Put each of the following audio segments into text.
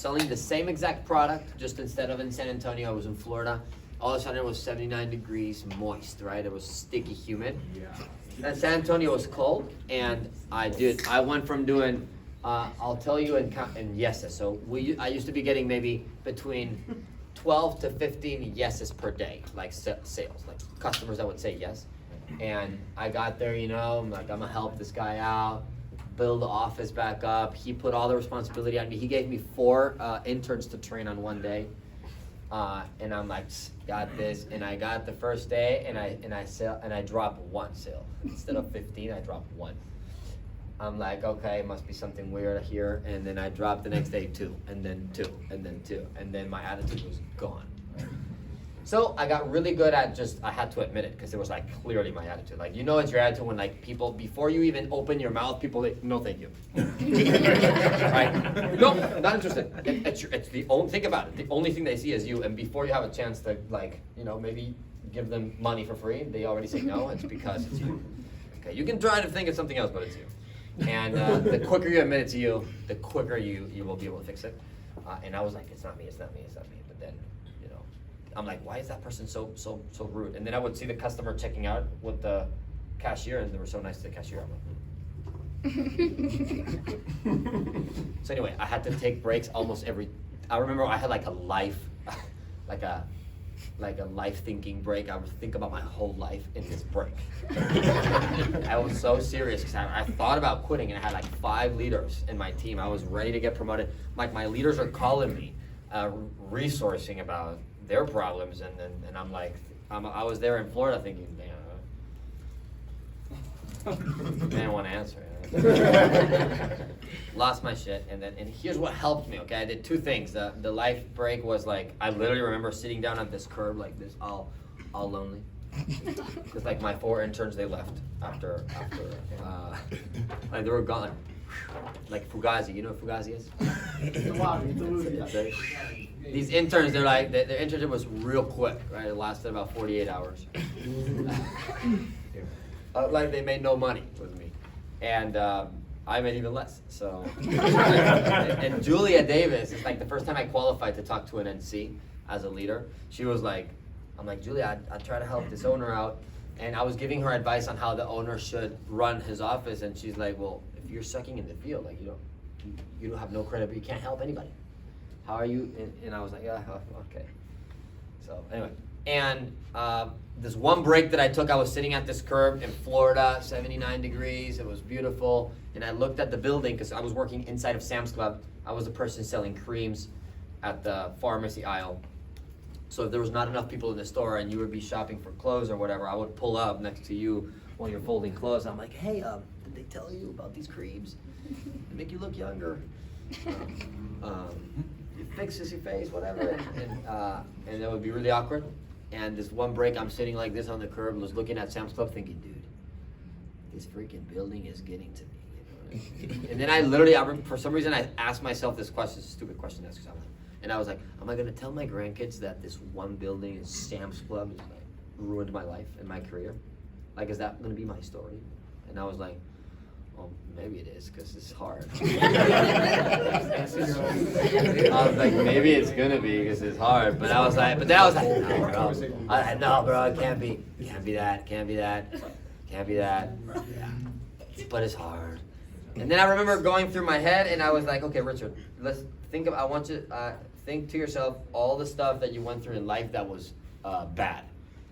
selling the same exact product, just instead of in San Antonio, I was in Florida. All of a sudden it was 79 degrees, moist, right? It was sticky, humid. Yeah. And San Antonio was cold, and I went from doing, I'll tell you in yeses. So I used to be getting maybe between 12 to 15 yeses per day, like sales, like customers that would say yes. And I got there, you know, I'm like, I'm gonna help this guy out, build the office back up. He put all the responsibility on me. He gave me 4 interns to train on one day. And I'm like, got this. And I got the first day, and I dropped 1 sale. Instead of 15, I dropped 1. I'm like, okay, must be something weird here. And then I dropped the next day 2, and then 2, and then 2, and then my attitude was gone. So I got really good at I had to admit it, because it was like clearly my attitude. Like, you know, it's your attitude when like people, before you even open your mouth, people like, no thank you. Right? No, not interested. It's the only, think about it, the only thing they see is you, and before you have a chance to like, you know, maybe give them money for free, they already say no, it's because it's you. Okay, you can try to think of something else, but it's you. And the quicker you admit it to you, the quicker you will be able to fix it. And I was like, it's not me, it's not me, it's not me. But then, you know, I'm like, why is that person so rude? And then I would see the customer checking out with the cashier, and they were so nice to the cashier. I'm like, So anyway, I had to take breaks almost I remember I had like a life, like a life thinking break. I would think about my whole life in this break. I was so serious because I thought about quitting, and I had like 5 leaders in my team. I was ready to get promoted. Like, my leaders are calling me, resourcing about their problems, and I'm like, I was there in Florida thinking, damn, I didn't want to answer. Lost my shit, and here's what helped me. Okay, I did 2 things. The life break was like, I literally remember sitting down at this curb like this, all lonely, because like my 4 interns, they left after like they were gone, like Fugazi. You know what Fugazi is? These interns, they're like, their internship was real quick, right? It lasted about 48 hours. Like, they made no money with me, and I made even less. So, and Julia Davis, it's like the first time I qualified to talk to an NC as a leader. She was like, I'm like, Julia, I try to help this owner out, and I was giving her advice on how the owner should run his office, and she's like, well, if you're sucking in the field, like you don't have no credibility, you can't help anybody. How are you? And I was like, yeah, okay. So anyway, and this one break that I took, I was sitting at this curb in Florida, 79 degrees, it was beautiful, and I looked at the building, because I was working inside of Sam's Club. I was the person selling creams at the pharmacy aisle. So if there was not enough people in the store and you would be shopping for clothes or whatever, I would pull up next to you while you're folding clothes. I'm like, hey, did they tell you about these creams? They make you look younger. It fixes your face, whatever. And that would be really awkward. And this one break, I'm sitting like this on the curb, was looking at Sam's Club thinking, dude, this freaking building is getting to me. You know? And then I literally, for some reason, I asked myself this question, it's a stupid question to ask someone. And I was like, am I gonna tell my grandkids that this one building is Sam's Club, is like, ruined my life and my career? Like, is that gonna be my story? And I was like, well, maybe it is, because it's hard. I was like, maybe it's gonna be, because it's hard. But I was like, no, bro. No, bro, it can't be that. Yeah. But it's hard. And then I remember going through my head, and I was like, okay, Richard, I want you to think to yourself all the stuff that you went through in life that was bad.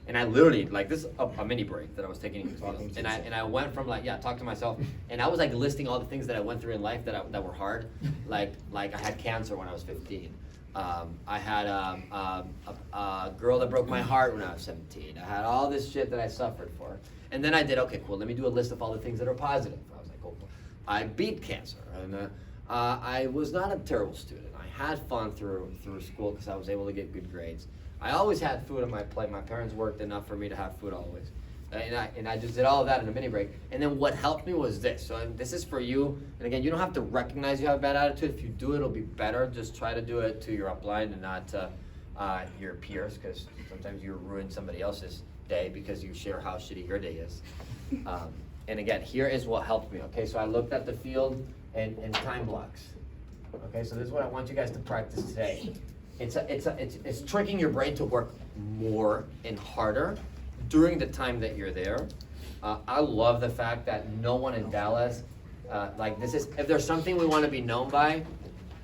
And I literally, like, this is a mini break that I was taking, and I went from talk to myself, and I was like listing all the things that I went through in life that were hard, like I had cancer when I was 15. I had a girl that broke my heart when I was 17. I had all this shit that I suffered for, and then I did, okay, cool, let me do a list of all the things that are positive. I was like, cool. I beat cancer, and I was not a terrible student. I had fun through school because I was able to get good grades. I always had food on my plate. My parents worked enough for me to have food always. And I just did all of that in a mini break. And then what helped me was this. So this is for you. And again, you don't have to recognize you have a bad attitude. If you do it, it'll be better. Just try to do it to your upline and not to your peers, because sometimes you ruin somebody else's day because you share how shitty your day is. And again, here is what helped me. Okay, so I looked at the field and time blocks. Okay, so this is what I want you guys to practice today. It's tricking your brain to work more and harder during the time that you're there. I love the fact that no one in Dallas, if there's something we want to be known by,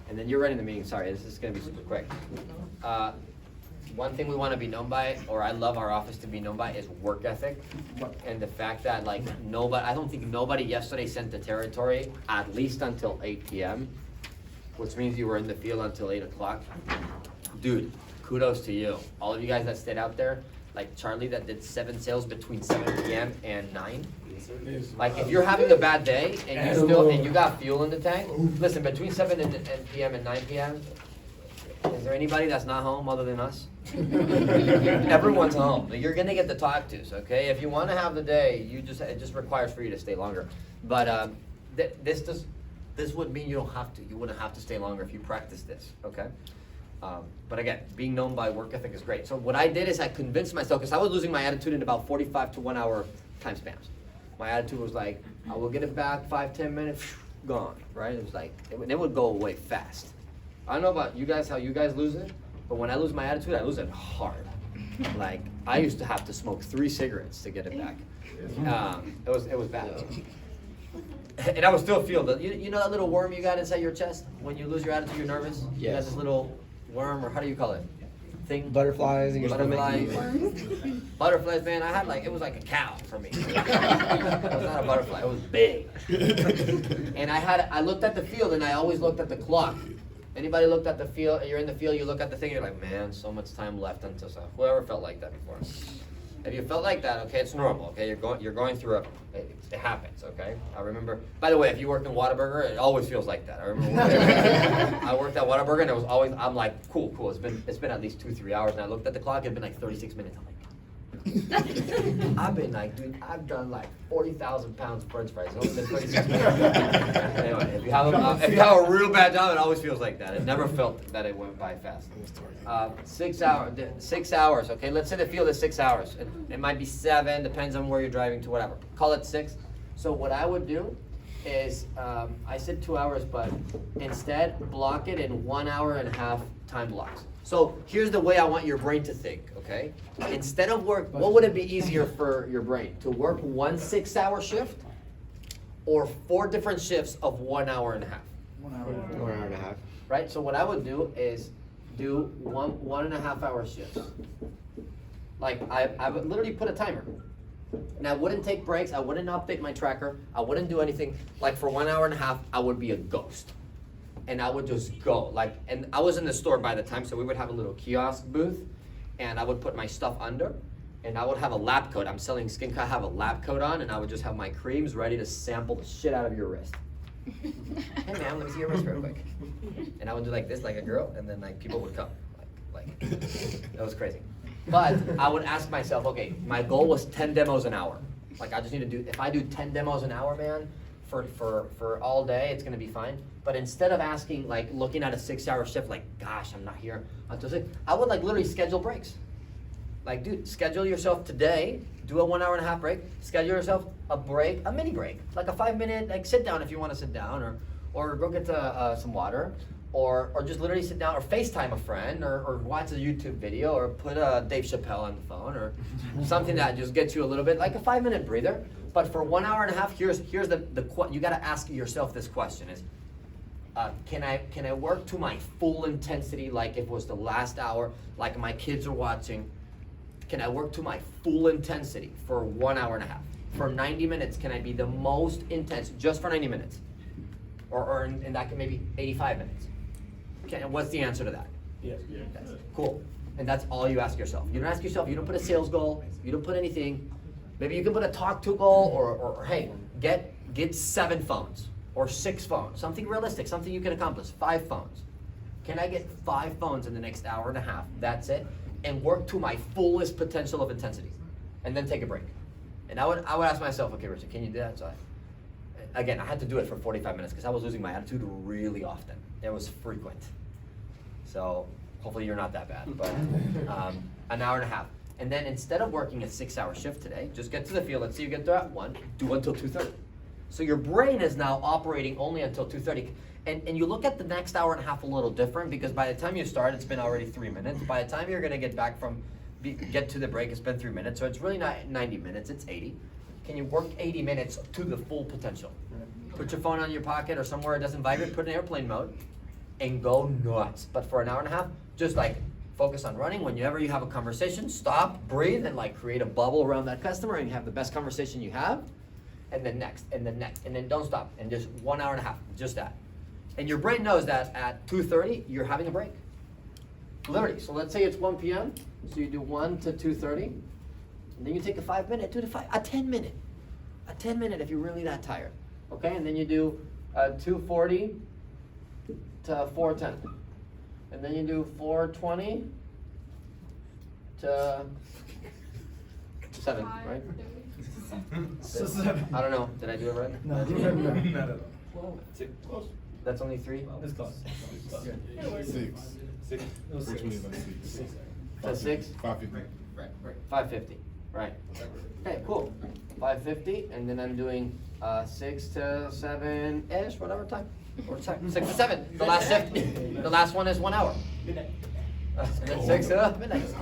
and then you're running the meeting, sorry, this is going to be super quick. One thing we want to be known by, or I love our office to be known by, is work ethic. And the fact that I don't think nobody yesterday sent the territory at least until 8 p.m., which means you were in the field until 8 o'clock. Dude, kudos to you. All of you guys that stayed out there, like Charlie that did 7 sales between 7 p.m. and 9. Like if you're having a bad day and you got fuel in the tank, listen, between 7 p.m. and 9 p.m., is there anybody that's not home other than us? Everyone's home. You're gonna get the talk tos, okay? If you want to have the day, it just requires for you to stay longer. But this would mean you wouldn't have to stay longer if you practice this, okay? But again, being known by work ethic is great. So what I did is I convinced myself, because I was losing my attitude in about 45 to 1 hour time spans. My attitude was like, I will get it back 5-10 minutes, gone, right? It was like, it would go away fast. I don't know about you guys, how you guys lose it, but when I lose my attitude, I lose it hard. Like, I used to have to smoke 3 cigarettes to get it back. It was bad. And I would still feel you know that little worm you got inside your chest? When you lose your attitude, you're nervous? Yes. You got this little worm, or how do you call it? Thing? Butterflies in your Butterflies. Butterflies, man, it was like a cow for me. It was not a butterfly, it was big. And I looked at the field, and I always looked at the clock. Anybody looked at the field, you're in the field, you look at the thing, you're like, man, so much time left until so. Whoever felt like that before? If you felt like that, okay, it's normal, okay? You're going through it happens, okay? I remember, by the way, if you worked in Whataburger, it always feels like that. I remember I worked at Whataburger, and it was always, I'm like, cool. It's been at least 2-3 hours, and I looked at the clock, it'd been like 36 minutes. I'm like, I've been like, dude, I've done like 40,000 pounds of French fries. It's only been 36 minutes. Anyway, if you have a real bad job, it always feels like that. It never felt that it went by fast. 6 hours. Okay, let's say the field is 6 hours. It might be 7, depends on where you're driving to, whatever. Call it 6. So what I would do is, I said 2 hours, but instead block it in 1.5 hour time blocks. So here's the way I want your brain to think, okay? Instead of work, what would it be easier for your brain? To work 1 6-hour shift or 4 different shifts of 1.5 hours? 1 hour. 1 hour and a half. Right, so what I would do is do 1.5 hour shifts. Like I would literally put a timer. And I wouldn't take breaks, I wouldn't update my tracker, I wouldn't do anything. Like for 1.5 hours, I would be a ghost. And I would just go, and I was in the store by the time, so we would have a little kiosk booth, and I would put my stuff under, and I would have a lab coat. I'm selling skincare, I have a lab coat on, and I would just have my creams ready to sample the shit out of your wrist. Hey man, let me see your wrist real quick. And I would do like this, like a girl, and then people would come. That was crazy. But I would ask myself, okay, my goal was 10 demos an hour. Like I just need to do, if I do 10 demos an hour, man, for all day, it's gonna be fine. But instead of asking, looking at a 6-hour shift, gosh, I'm not here until 6, I would literally schedule breaks. Dude, schedule yourself today, do a 1.5 hour break, schedule yourself a break, a mini break, like a 5-minute, sit down if you want to sit down, or go get some water, or just literally sit down, or FaceTime a friend, or watch a YouTube video, or put Dave Chappelle on the phone, or something that just gets you a little bit, like a 5-minute breather. But for 1.5 hours, here's the you got to ask yourself this question: is can I work to my full intensity, like if it was the last hour, like my kids are watching? Can I work to my full intensity for 1.5 hours? For 90 minutes, can I be the most intense just for 90 minutes? And that can maybe 85 minutes. Okay, and what's the answer to that? Yes. Cool. And that's all you ask yourself. You don't ask yourself, you don't put a sales goal, you don't put anything. Maybe you can put a talk to goal, or hey, get 7 phones or 6 phones, something realistic, something you can accomplish. 5 phones. Can I get 5 phones in the next 1.5 hours? That's it. And work to my fullest potential of intensity, and then take a break. And I would ask myself, okay, Richard, can you do that? So I had to do it for 45 minutes because I was losing my attitude really often. It was frequent. So hopefully you're not that bad, but 1.5 hours. And then instead of working a 6-hour shift today, just get to the field. Let's say you get there at 1, do until 2:30. So your brain is now operating only until 2:30. And you look at the next hour and a half a little different, because by the time you start, it's been already 3 minutes. By the time you're gonna get back get to the break, it's been 3 minutes, so it's really not 90 minutes, it's 80. Can you work 80 minutes to the full potential? Put your phone on your pocket or somewhere it doesn't vibrate, put it in airplane mode, and go nuts. But for an hour and a half, just like focus on running. Whenever you have a conversation, stop, breathe, and like create a bubble around that customer, and you have the best conversation you have, and then next, and then next, and then don't stop, and just 1 hour and a half, just that. And your brain knows that at 2:30, you're having a break. Literally, so let's say it's 1 p.m., so you do 1 to 2:30, and then you take a 5 minute, 2 to 5, a 10 minute if you're really that tired, okay? And then you do 2:40 to 4:10, and then you do 4:20 to 7, right? I don't know, did I do it right? No, not at all. Close. That's only 3? It's close. Six. It was Which one is six. that? To 6? 550. 550, right. Okay, cool. 550, and then I'm doing 6 to 7-ish, whatever time. Or 6 to 7. The last shift, the last one is 1 hour. And then 6 to midnight.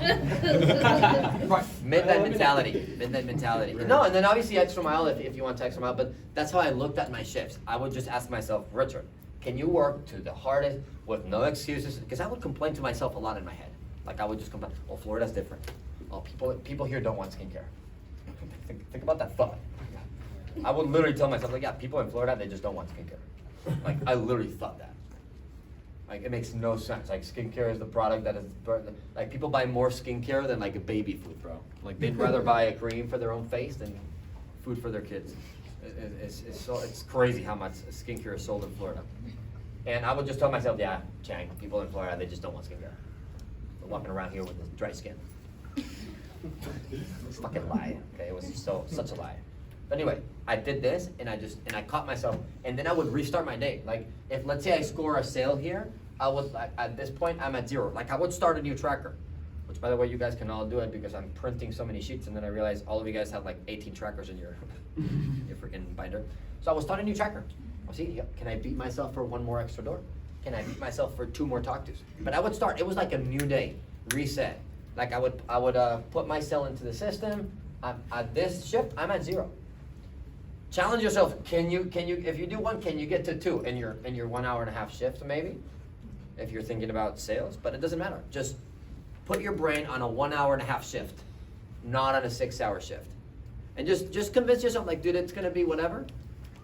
Right, midnight mentality. No, and then obviously extra mile if you want to extra mile, but that's how I looked at my shifts. I would just ask myself, Richard, can you work to the hardest with no excuses? Because I would complain to myself a lot in my head. Like I would just complain, oh, Florida's different. Oh, people here don't want skincare. Think about that thought. I would literally tell myself, like, yeah, people in Florida, they just don't want skincare. Like, I literally thought that. Like, it makes no sense. Like, skincare is the product that is, like, people buy more skincare than, like, a baby food, bro. Like, they'd rather buy a cream for their own face than food for their kids. It's crazy how much skincare is sold in Florida. And I would just tell myself, yeah, Chang, people in Florida, they just don't want skincare. They're walking around here with this dry skin. It's a fucking lie, okay? It was such a lie. But anyway, I did this, and I caught myself, and then I would restart my day. Like, if let's say I score a sale here, I would, like, at this point, I'm at 0. Like, I would start a new tracker, which, by the way, you guys can all do it because I'm printing so many sheets, and then I realized all of you guys have like 18 trackers in your freaking binder. So I will start a new tracker. I'll see, can I beat myself for 1 more extra door? Can I beat myself for 2 more talk-tos? But I would start, it was like a new day, reset. Like I would put my cell into the system. At this shift, I'm at 0. Challenge yourself. Can you if you do 1, can you get to 2 in your 1 hour and a half shift maybe? If you're thinking about sales, but it doesn't matter. Just put your brain on a 1 hour and a half shift, not on a 6-hour shift. And just convince yourself, like, dude, it's gonna be whatever.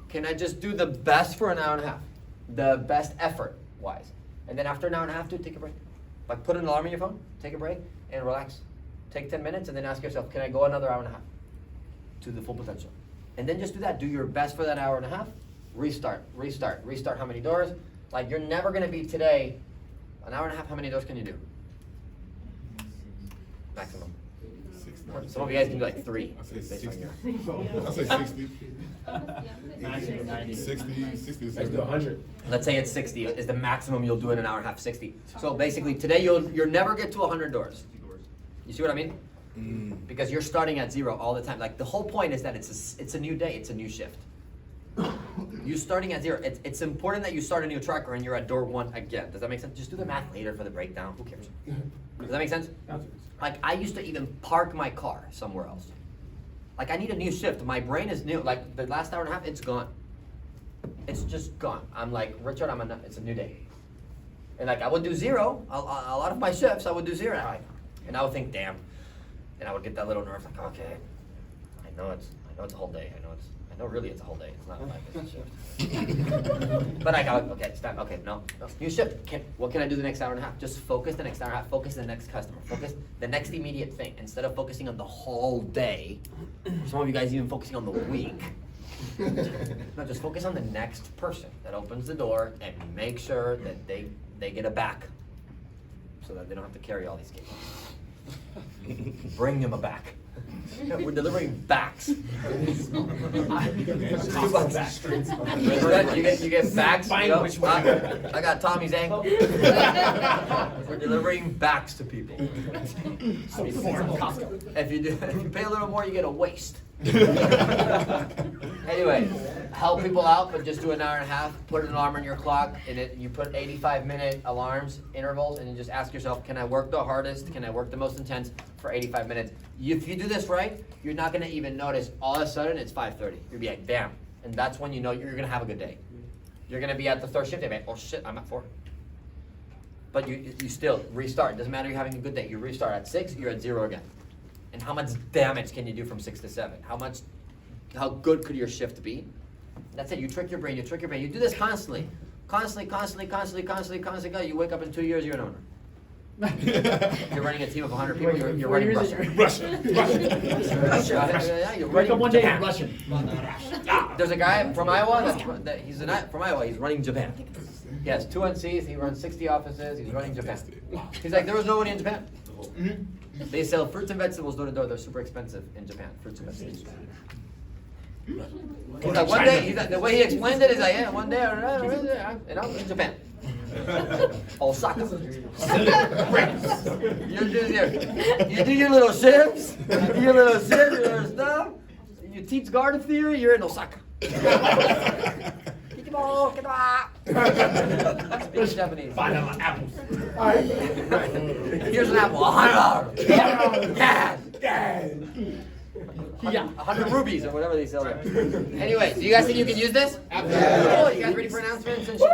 Can I just do the best for an hour and a half? The best effort wise. And then after an hour and a half, dude, take a break. Like, put an alarm on your phone, take a break, and relax. Take 10 minutes and then ask yourself, can I go another hour and a half to the full potential? And then just do that. Do your best for that hour and a half. Restart how many doors? Like, you're never gonna be today, an hour and a half, how many doors can you do? Maximum. 60. Some of you guys can do like 3. I say based on 60. your- I say 60. 90. 60 is Let's do 100. Let's say it's 60 is the maximum you'll do in an hour and a half, 60. So basically today you'll never get to 100 doors. You see what I mean? Because you're starting at 0 all the time. Like, the whole point is that it's a new day, it's a new shift. You're starting at 0. It's important that you start a new tracker and you're at door 1 again. Does that make sense? Just do the math later for the breakdown. Who cares? Does that make sense? Like, I used to even park my car somewhere else. Like, I need a new shift. My brain is new. Like, the last hour and a half, it's gone. It's just gone. I'm like, Richard, it's a new day. And like, I would do 0. A lot of my shifts, I would do 0. And I would think, damn. And I would get that little nerve, like, okay, I know it's a whole day. I know really it's a whole day. It's not like it's a shift. But I go, okay, it's time. Okay, no, new shift. What can I do the next hour and a half? Just focus the next hour and a half. Focus the next customer. Focus the next immediate thing. Instead of focusing on the whole day, some of you guys even focusing on the week. No, just focus on the next person that opens the door and make sure that they get a back so that they don't have to carry all these cases. Bring them a back. We're delivering backs. You get backs. I got Tommy's ankle. We're delivering backs to people. If you pay a little more, you get a waist. Anyway, help people out, but just do an hour and a half. Put an alarm on your clock, and you put 85-minute alarms intervals, and you just ask yourself, can I work the hardest? Can I work the most intense for 85 minutes? If you do this right, you're not gonna even notice. All of a sudden, it's 5:30. You'll be like, bam, and that's when you know you're gonna have a good day. You're gonna be at the third shift day, oh shit, I'm at 4. But you still restart. It doesn't matter you're having a good day. You restart at 6, you're at 0 again. And how much damage can you do from 6 to 7? How good could your shift be? That's it. You trick your brain. You trick your brain. You do this constantly. Constantly. You wake up in 2 years, you're an owner. You're running a team of 100 people. You're running Russia. Yeah, you're running One day, Japan. Russian. There's a guy from Iowa. From Iowa. He's running Japan. He has 2 NCs. He runs 60 offices. He's running Japan. He's like, there was nobody in Japan. They sell fruits and vegetables door to door. They're super expensive in Japan. Fruits and vegetables. He's like, one day, the way he explained it is like, yeah, one day, and I'm in Japan. Osaka. You do your little shifts, your little stuff. You teach garden theory, you're in Osaka. Speak Japanese. Apples. Here's an apple, $100. Yes. 100 rubies or whatever they sell there. Anyway, do you guys think you can use this? Absolutely. Cool. You guys ready for announcements and shit?